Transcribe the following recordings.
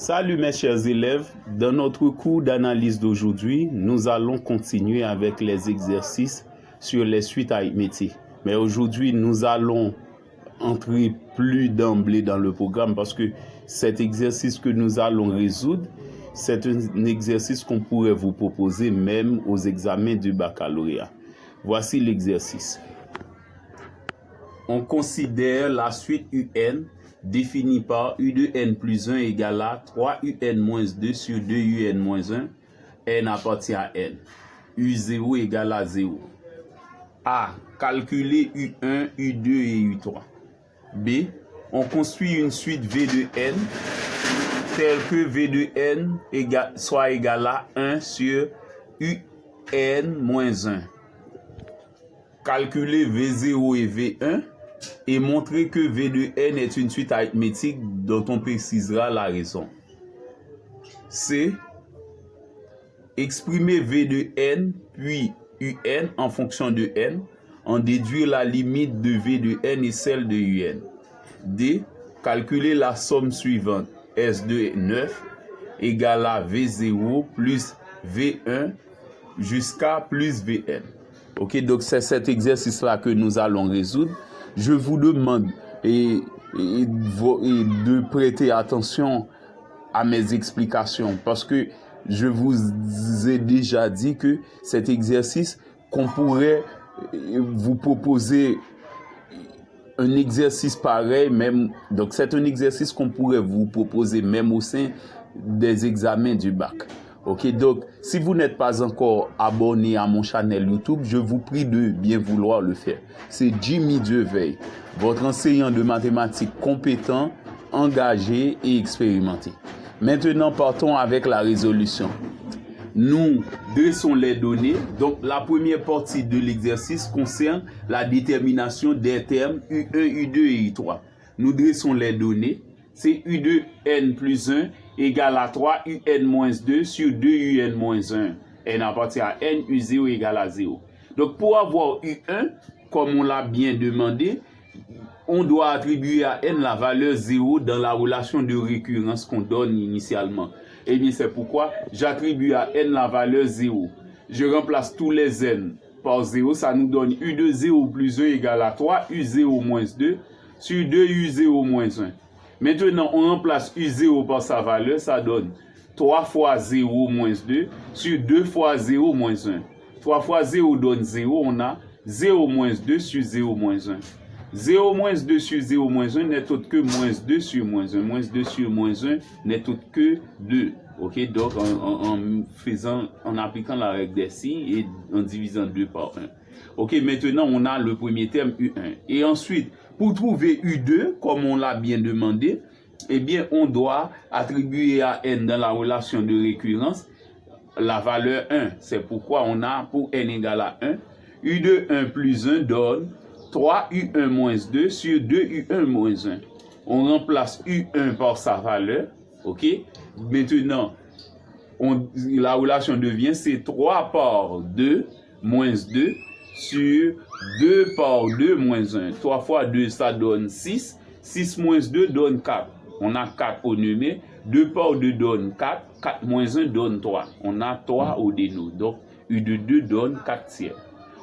Salut mes chers élèves, dans notre cours d'analyse d'aujourd'hui, nous allons continuer avec les exercices sur les suites arithmétiques. Mais aujourd'hui, nous allons entrer plus d'emblée dans le programme parce que cet exercice que nous allons résoudre, c'est un exercice qu'on pourrait vous proposer même aux examens du baccalauréat. Voici l'exercice. On considère la suite UN définie par U de n plus 1 égale à 3UN moins 2 sur 2UN moins 1, n appartient à n. U0 égale à 0. A. Calculer U1, U2 et U3. B. On construit une suite V de n telle que V de n soit égal à 1 sur UN moins 1. Calculer V0 et V1 et montrer que V de n est une suite arithmétique dont on précisera la raison. C. Exprimer V de n puis UN en fonction de n, en déduire la limite de V de n et celle de UN. D. Calculer la somme suivante, S2 9 égale à V0 plus V1 jusqu'à plus Vn. Ok, donc c'est cet exercice-là que nous allons résoudre. Je vous demande de prêter attention à mes explications parce que je vous ai déjà dit que cet exercice, qu'on pourrait vous proposer un exercice pareil, même, donc c'est un exercice qu'on pourrait vous proposer même au sein des examens du bac. Ok, donc si vous n'êtes pas encore abonné à mon channel YouTube, je vous prie de bien vouloir le faire. C'est Jimmy Dieveil, votre enseignant de mathématiques compétent, engagé et expérimenté. Maintenant, partons avec la résolution. Nous dressons les données. Donc, la première partie de l'exercice concerne la détermination des termes U1, U2 et U3. Nous dressons les données. C'est U de n plus 1 égale à 3 UN moins 2 sur 2 UN moins 1. N appartient à n, U0 égale à 0. Donc, pour avoir U1, comme on l'a bien demandé, on doit attribuer à n la valeur 0 dans la relation de récurrence qu'on donne initialement. Et bien, c'est pourquoi j'attribue à n la valeur 0. Je remplace tous les n par 0. Ça nous donne U de 0 plus 1 égale à 3 U0 moins 2 sur 2 U0 moins 1. Maintenant, on remplace U0 par sa valeur. Ça donne 3 fois 0 moins 2 sur 2 fois 0 moins 1. 3 fois 0 donne 0. On a 0 moins 2 sur 0 moins 1. 0 moins 2 sur 0 moins 1 n'est autre que moins 2 sur moins 1. Moins 2 sur moins 1 n'est autre que 2. Ok, donc en appliquant la règle des signes et en divisant 2 par 1. Ok, maintenant on a le premier terme U1. Et ensuite, pour trouver U2, comme on l'a bien demandé, eh bien on doit attribuer à n dans la relation de récurrence la valeur 1. C'est pourquoi on a pour n égale à 1, U de 1 plus 1 donne 3 U1 moins 2 sur 2 U1 moins 1. On remplace U1 par sa valeur. Ok. Maintenant, la relation devient c'est 3 par 2 moins 2 sur 2 par 2 moins 1. 3 fois 2, ça donne 6. 6 moins 2 donne 4. On a 4 au numéro. 2 par 2 donne 4. 4 moins 1 donne 3. On a 3 au déno. Donc, U de 2 donne 4 tiers.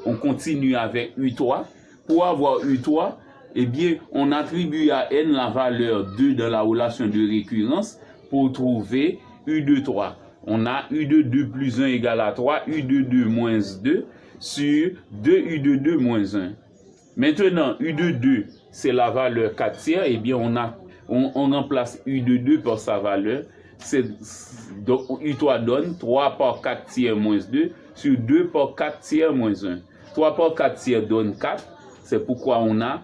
On continue avec U3. Pour avoir U3, eh bien, on attribue à n la valeur 2 dans la relation de récurrence pour trouver U de 3. On a U de 2 plus 1 égale à 3, U de 2 moins 2 sur 2 U de 2 moins 1. Maintenant, U de 2, c'est la valeur 4 tiers. Eh bien, on remplace U de 2 par sa valeur. Donc, U3 donne 3 par 4 tiers moins 2 sur 2 par 4 tiers moins 1. 3 par 4 tiers donne 4. C'est pourquoi on a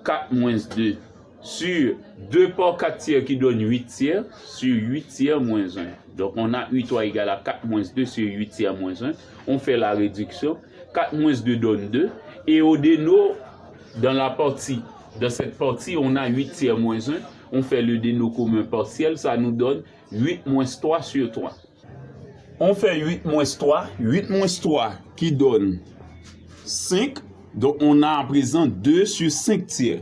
4 moins 2 sur 2 par 4 tiers qui donne 8 tiers sur 8 tiers moins 1. Donc on a U3 égale à 4 moins 2 sur 8 tiers moins 1. On fait la réduction. 4 moins 2 donne 2. Et au déno, dans cette partie, on a 8 tiers moins 1. On fait le déno commun partiel. Ça nous donne 8 moins 3 sur 3. On fait 8 moins 3. 8 moins 3 qui donne 5. Donc, on a à présent 2 sur 5 tiers.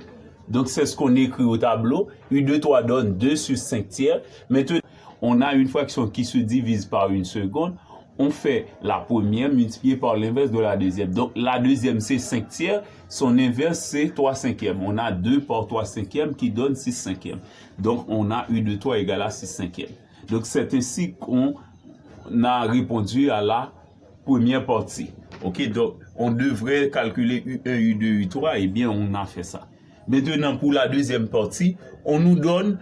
Donc, c'est ce qu'on écrit au tableau. U2, donne 2 sur 5 tiers. Maintenant, on a une fraction qui se divise par une seconde. On fait la première multipliée par l'inverse de la deuxième. Donc, la deuxième, c'est 5 tiers. Son inverse, c'est 3 cinquièmes. On a 2 par 3 cinquièmes qui donne 6 cinquièmes. Donc, on a U2 égale à 6 cinquièmes. Donc, c'est ainsi qu'on a répondu à la première partie. OK, donc, on devrait calculer U1, U2, U3. Eh bien, on a fait ça. Maintenant, pour la deuxième partie, on nous donne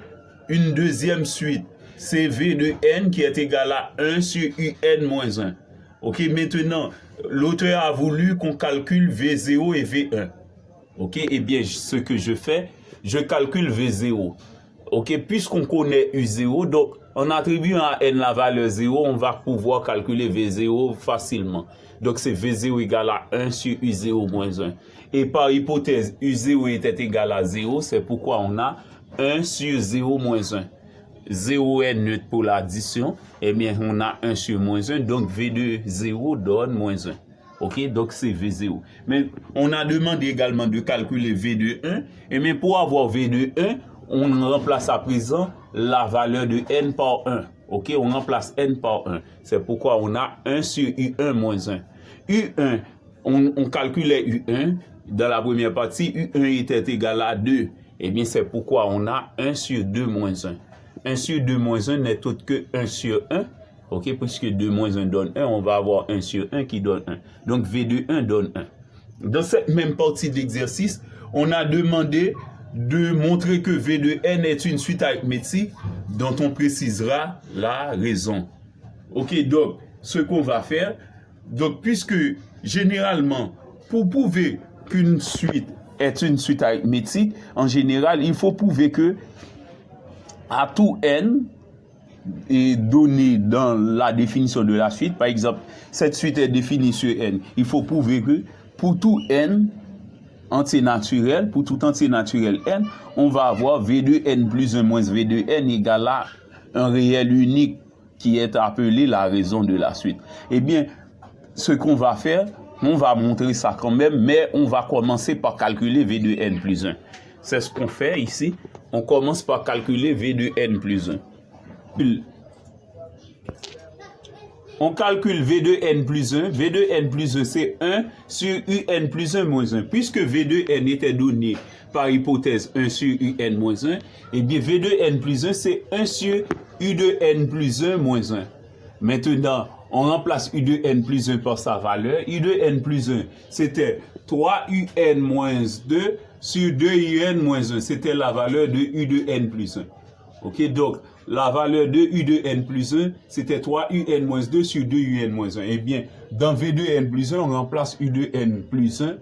une deuxième suite. C'est V de n qui est égal à 1 sur UN moins 1. OK, maintenant, l'auteur a voulu qu'on calcule V0 et V1. OK, eh bien, ce que je fais, je calcule V0. OK, puisqu'on connaît U0, donc en attribuant à n la valeur 0, on va pouvoir calculer V0 facilement. Donc, c'est V0 égale à 1 sur U0 moins 1. Et par hypothèse, U0 était égal à 0, c'est pourquoi on a 1 sur 0 moins 1. 0 est neutre pour l'addition, eh bien, on a 1 sur moins 1, donc V2 0 donne moins 1. OK, donc c'est V0. Mais on a demandé également de calculer V2 1, et bien, pour avoir V2 1, on remplace à présent la valeur de n par 1. OK, on remplace n par 1. C'est pourquoi on a 1 sur U1 moins 1. U1, on calculait U1 dans la première partie, U1 était égal à 2. Eh bien, c'est pourquoi on a 1 sur 2 moins 1. 1 sur 2 moins 1 n'est autre que 1 sur 1. OK, puisque 2 moins 1 donne 1, on va avoir 1 sur 1 qui donne 1. Donc, V de 1 donne 1. Dans cette même partie de l'exercice, on a demandé de montrer que V de n est une suite arithmétique dont on précisera la raison. OK, donc, ce qu'on va faire, donc, puisque généralement, pour prouver qu'une suite est une suite arithmétique, en général, il faut prouver que à tout n est donné dans la définition de la suite. Par exemple, cette suite est définie sur n. Il faut prouver que pour tout n entier naturel, pour tout entier naturel n, on va avoir V de n plus 1 moins V de n égale à un réel unique qui est appelé la raison de la suite. Eh bien, ce qu'on va faire, on va montrer ça quand même, mais on va commencer par calculer V de n plus 1. C'est ce qu'on fait ici. On commence par calculer V de n plus 1. On calcule V de n plus 1. V de n plus 1, c'est 1 sur UN plus 1 moins 1. Puisque V de n était donné par hypothèse 1 sur UN moins 1, eh bien V de n plus 1, c'est 1 sur U de n plus 1 moins 1. Maintenant, on remplace U de n plus 1 par sa valeur. U de n plus 1, c'était 3UN moins 2 sur 2UN moins 1. C'était la valeur de U de n plus 1. OK, donc la valeur de U de n plus 1, c'était 3UN moins 2 sur 2UN moins 1. Eh bien, dans V de n plus 1, on remplace U de n plus 1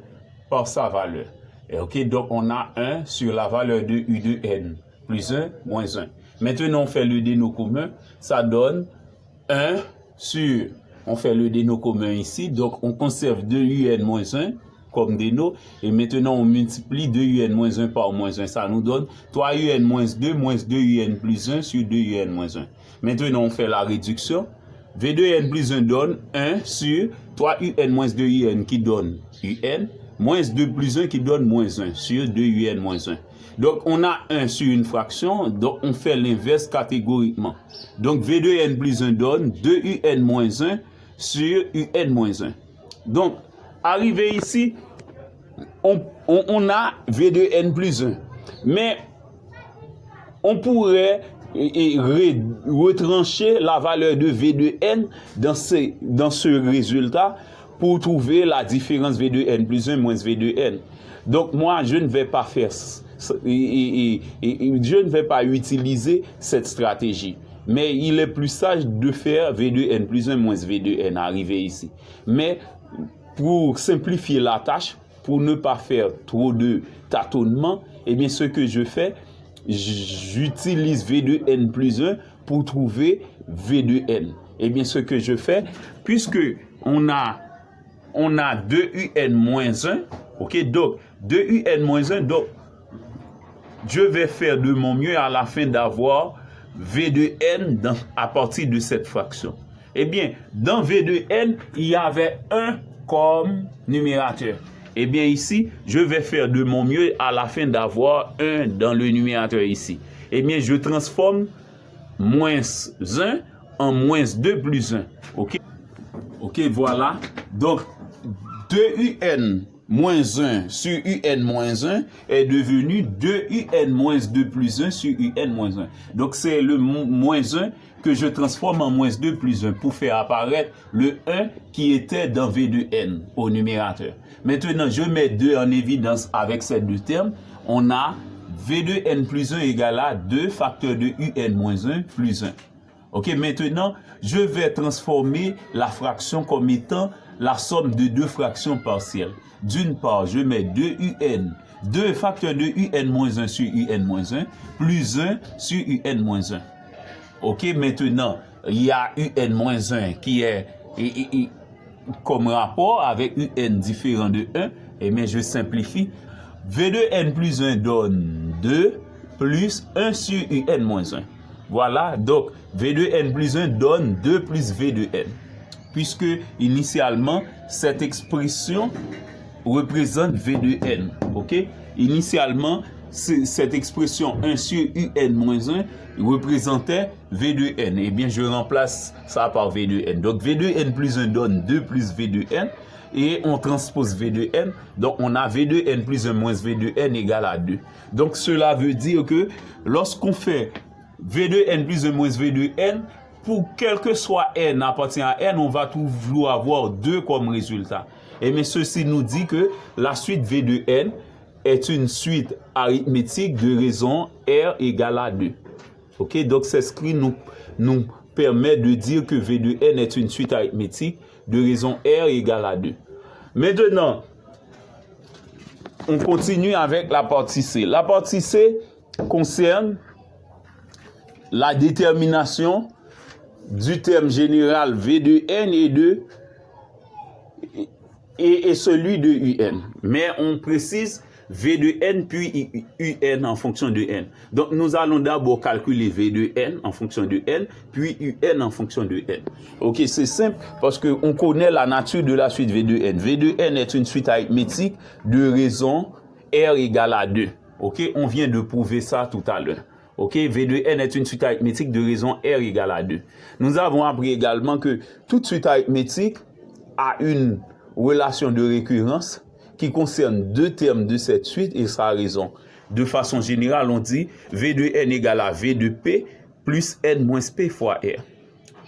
par sa valeur. Et OK, donc on a 1 sur la valeur de U de n plus 1 moins 1. Maintenant, on fait le déno commun. Ça donne 1 sur... On fait le déno commun ici. Donc, on conserve 2UN moins 1 comme déno. Et maintenant, on multiplie 2UN moins 1 par moins 1. Ça nous donne 3UN moins 2UN plus 1 sur 2UN moins 1. Maintenant, on fait la réduction. V2N plus 1 donne 1 sur 3UN moins 2UN qui donne UN, moins 2 plus 1 qui donne moins 1 sur 2UN moins 1. Donc, on a 1 sur une fraction, donc on fait l'inverse catégoriquement. Donc, V2N plus 1 donne 2UN moins 1 sur UN moins 1. Donc, arrivé ici, on a V2N plus 1. Mais, on pourrait retrancher la valeur de V de n dans ce résultat pour trouver la différence V de n plus 1 moins V de n. Donc moi, je ne vais pas faire je ne vais pas utiliser cette stratégie. Mais il est plus sage de faire V de n plus 1 moins V de n arrivé ici. Mais pour simplifier la tâche, pour ne pas faire trop de tâtonnements, eh bien ce que je fais, j'utilise V de n plus 1 pour trouver V de n. Eh bien, ce que je fais, puisque on a 2UN moins 1, ok, donc 2UN moins 1, donc je vais faire de mon mieux à la fin d'avoir V de n à partir de cette fraction. Eh bien, dans V de n, il y avait 1 comme numérateur. Eh bien ici, je vais faire de mon mieux à la fin d'avoir 1 dans le numérateur ici. Eh bien, je transforme moins 1 en moins 2 plus 1. OK? OK, voilà. Donc, 2un moins 1 sur un moins 1 est devenu 2un moins 2 plus 1 sur un moins 1. Donc, c'est le moins 1 que je transforme en moins 2 plus 1 pour faire apparaître le 1 qui était dans V de n au numérateur. Maintenant, je mets 2 en évidence avec ces deux termes. On a V de n plus 1 égale à 2 facteur de un moins 1 plus 1. Ok, maintenant, je vais transformer la fraction comme étant la somme de deux fractions partielles. D'une part, je mets 2un, 2 facteur de un moins 1 sur un moins 1, plus 1 sur un moins 1. Ok, maintenant, il y a un moins 1 qui est comme rapport avec un différent de 1. Et bien, je simplifie. V de n plus 1 donne 2 plus 1 sur un moins 1. Voilà, donc V de n plus 1 donne 2 plus V de n. Puisque initialement, cette expression représente V de n. Ok? Initialement, cette expression 1 sur un moins 1 représentait V de n. Eh bien, je remplace ça par V de n. Donc, V de n plus 1 donne 2 plus V de n. Et on transpose V de n. Donc, on a V de n plus 1 moins V de n égale à 2. Donc, cela veut dire que lorsqu'on fait V de n plus 1 moins V de n, pour quel que soit n appartient à n, on va toujours avoir 2 comme résultat. Et mais ceci nous dit que la suite V de n est une suite arithmétique de raison R égale à 2. Ok, donc c'est ce qui nous permet de dire que V de n est une suite arithmétique de raison R égale à 2. Maintenant, on continue avec la partie C. La partie C concerne la détermination du terme général V de n et celui de un. Mais on précise V de n puis un en fonction de n. Donc nous allons d'abord calculer V de n en fonction de n, puis un en fonction de n. Ok, c'est simple parce qu'on connaît la nature de la suite V de n. V de n est une suite arithmétique de raison R égale à 2. Ok, on vient de prouver ça tout à l'heure. Ok, V de n est une suite arithmétique de raison R égale à 2. Nous avons appris également que toute suite arithmétique a une relation de récurrence qui concerne deux termes de cette suite et sa raison. De façon générale, on dit V de n égale à V de P plus n moins P fois R.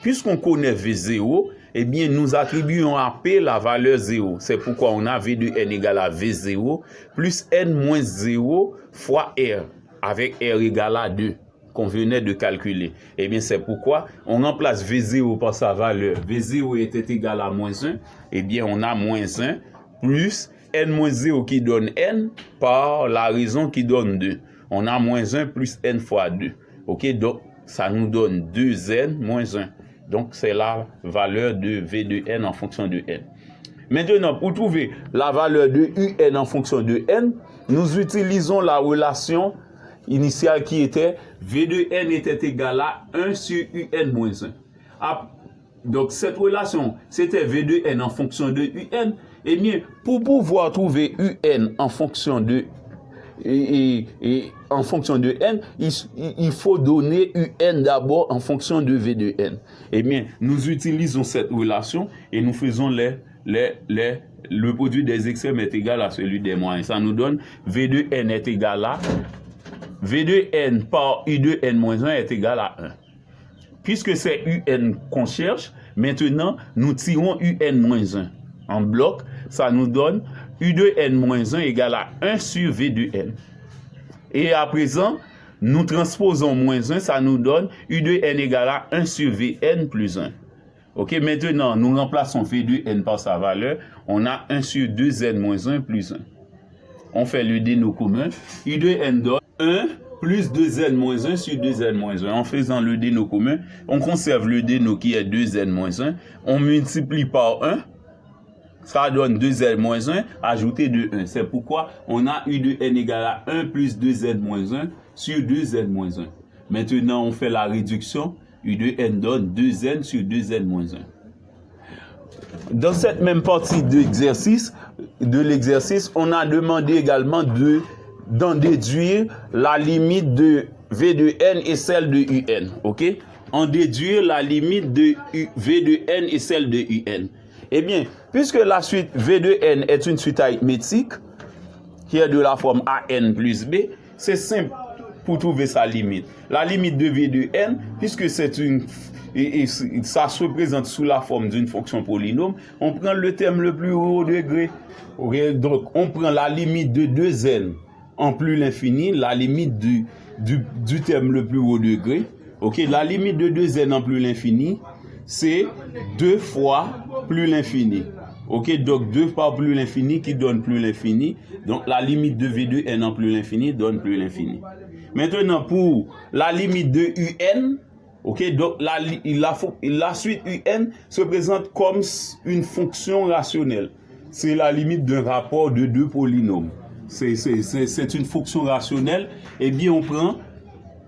Puisqu'on connaît V0, eh bien, nous attribuons à P la valeur 0. C'est pourquoi on a V de n égale à V0 plus n moins 0 fois R, avec R égale à 2, qu'on venait de calculer. Eh bien, c'est pourquoi on remplace V0 par sa valeur. V0 était égal à moins 1. Eh bien, on a moins 1 plus n moins 0 qui donne n par la raison qui donne 2. On a moins 1 plus n fois 2. Ok, donc ça nous donne 2n moins 1. Donc, c'est la valeur de V de n en fonction de n. Maintenant, pour trouver la valeur de un en fonction de n, nous utilisons la relation initiale qui était V de n était égal à 1 sur un moins 1. Donc, cette relation, c'était V de n en fonction de un. Eh bien, pour pouvoir trouver un en fonction de en fonction de n, il faut donner un d'abord en fonction de V de n. Eh bien, nous utilisons cette relation et nous faisons le produit des extrêmes est égal à celui des moyens. Ça nous donne V de n est égal à V de n par U de n moins 1 est égal à 1. Puisque c'est UN qu'on cherche, maintenant, nous tirons UN moins 1 en bloc. Ça nous donne U de n moins 1 égale à 1 sur V de n. Et à présent, nous transposons moins 1, ça nous donne U de n égale à 1 sur Vn plus 1. Ok, maintenant, nous remplaçons V de n par sa valeur. On a 1 sur 2n moins 1 plus 1. On fait le déno commun. U de n donne 1 plus 2n moins 1 sur 2n moins 1. En faisant le déno commun, on conserve le déno qui est 2n moins 1. On multiplie par 1. Ça donne 2n moins 1, ajouté de 1. C'est pourquoi on a U de n égale à 1 plus 2n moins 1 sur 2n moins 1. Maintenant, on fait la réduction. U de n donne 2n sur 2n moins 1. Dans cette même partie d'exercice, de l'exercice, on a demandé également d'en déduire la limite de V de n et celle de UN. OK? En déduire la limite de V de n et celle de UN. Eh bien, puisque la suite V de n est une suite arithmétique, qui est de la forme AN plus B, c'est simple pour trouver sa limite. La limite de V de n, puisque c'est une... Et ça se représente sous la forme d'une fonction polynôme, on prend le terme le plus haut degré. Okay? Donc, on prend la limite de 2n en plus l'infini, la limite du terme le plus haut degré. Okay? La limite de 2n en plus l'infini, c'est 2 fois plus l'infini. Ok, donc 2 fois plus l'infini qui donne plus l'infini. Donc la limite de V de n en plus l'infini donne plus l'infini. Maintenant, pour la limite de UN, ok, donc la suite UN se présente comme une fonction rationnelle. C'est la limite d'un rapport de deux polynômes. C'est une fonction rationnelle. Et bien, on prend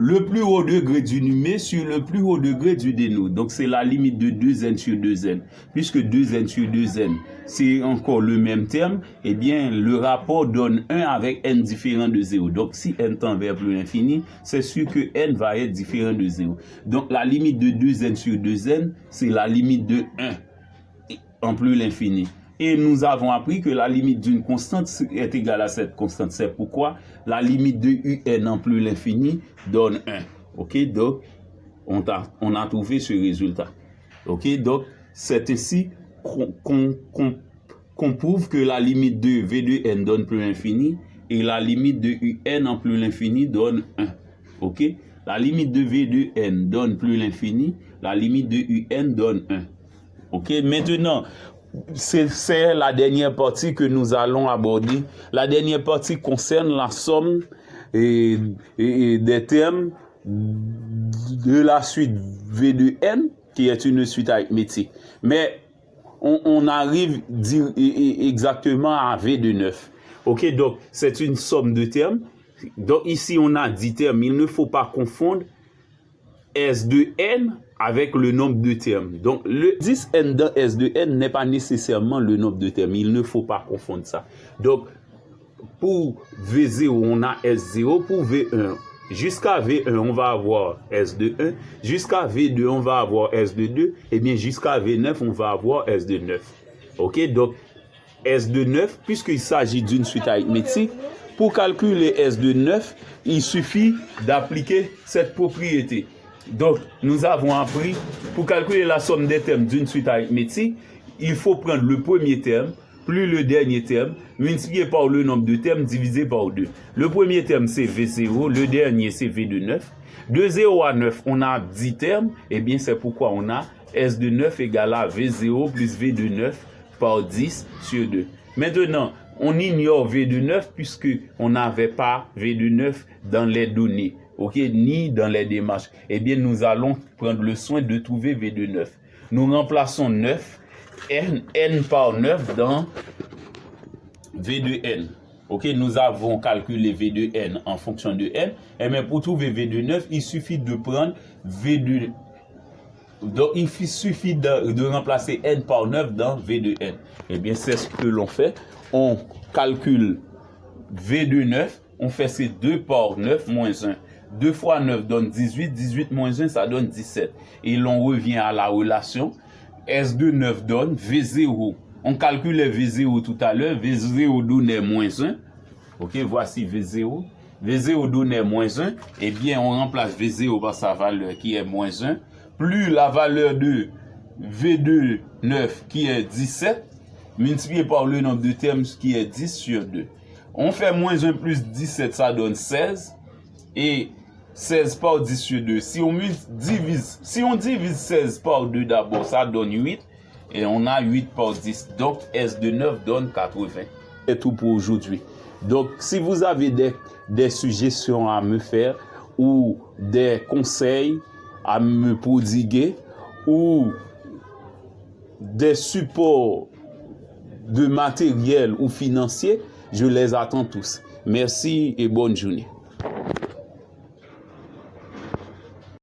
le plus haut degré du numé sur le plus haut degré du dénote. Donc, c'est la limite de 2n sur 2n. Puisque 2n sur 2n, c'est encore le même terme, eh bien, le rapport donne 1 avec n différent de 0. Donc, si n tend vers plus l'infini, c'est sûr que n va être différent de 0. Donc, la limite de 2n sur 2n, c'est la limite de 1 en plus l'infini. Et nous avons appris que la limite d'une constante est égale à cette constante. C'est pourquoi la limite de UN en plus l'infini donne 1. Ok, donc on a trouvé ce résultat. Ok, donc c'est ainsi qu'on prouve que la limite de V de n donne plus l'infini et la limite de UN en plus l'infini donne 1. Ok, la limite de V de n donne plus l'infini, la limite de UN donne 1. Ok, maintenant, c'est la dernière partie que nous allons aborder. La dernière partie concerne la somme et des termes de la suite V de n, qui est une suite arithmétique. Mais on arrive exactement à V de 9. Ok, donc c'est une somme de termes. Donc ici on a 10 termes. Il ne faut pas confondre S de n avec le nombre de termes. Donc, le 10n dans S de n n'est pas nécessairement le nombre de termes. Il ne faut pas confondre ça. Donc, pour V0, on a S0. Pour V1, jusqu'à V1, on va avoir S de 1. Jusqu'à V2, on va avoir S de 2. Et bien, jusqu'à V9, on va avoir S de 9. OK? Donc, S de 9, puisqu'il s'agit d'une suite arithmétique, pour calculer S de 9, il suffit d'appliquer cette propriété. Donc, nous avons appris, pour calculer la somme des termes d'une suite arithmétique, il faut prendre le premier terme, plus le dernier terme, multiplié par le nombre de termes divisé par 2. Le premier terme, c'est V0, le dernier, c'est V de 9. De 0 à 9, on a 10 termes, et bien c'est pourquoi on a S de 9 égale à V0 plus V de 9 par 10 sur 2. Maintenant, on ignore V de 9 puisqu'on n'avait pas V de 9 dans les données. Ok, ni dans les démarches. Eh bien, nous allons prendre le soin de trouver V de 9. Nous remplaçons 9, n par 9 dans V de n. Ok, nous avons calculé V de n en fonction de n. Et bien, pour trouver V de 9, il suffit de prendre V de... Donc, il suffit de remplacer n par 9 dans V de n. Eh bien, c'est ce que l'on fait. On calcule V de 9, on fait ces 2 par 9 moins 1. 2 fois 9 donne 18, 18 moins 1, ça donne 17. Et l'on revient à la relation. S de 9 donne V0. On calculait V0 tout à l'heure. V0 donnait moins 1. Ok, voici V0. V0 donnait moins 1. Eh bien, on remplace V0 par sa valeur qui est moins 1. Plus la valeur de V2 9 qui est 17, multiplié par le nombre de termes qui est 10 sur 2. On fait moins 1 plus 17, ça donne 16. Et 16 par 10 sur 2. Si on divise 16 par 2 d'abord, ça donne 8. Et on a 8 par 10. Donc, S de 9 donne 80. C'est tout pour aujourd'hui. Donc, si vous avez des suggestions à me faire ou des conseils à me prodiguer ou des supports de matériel ou financier, je les attends tous. Merci et bonne journée.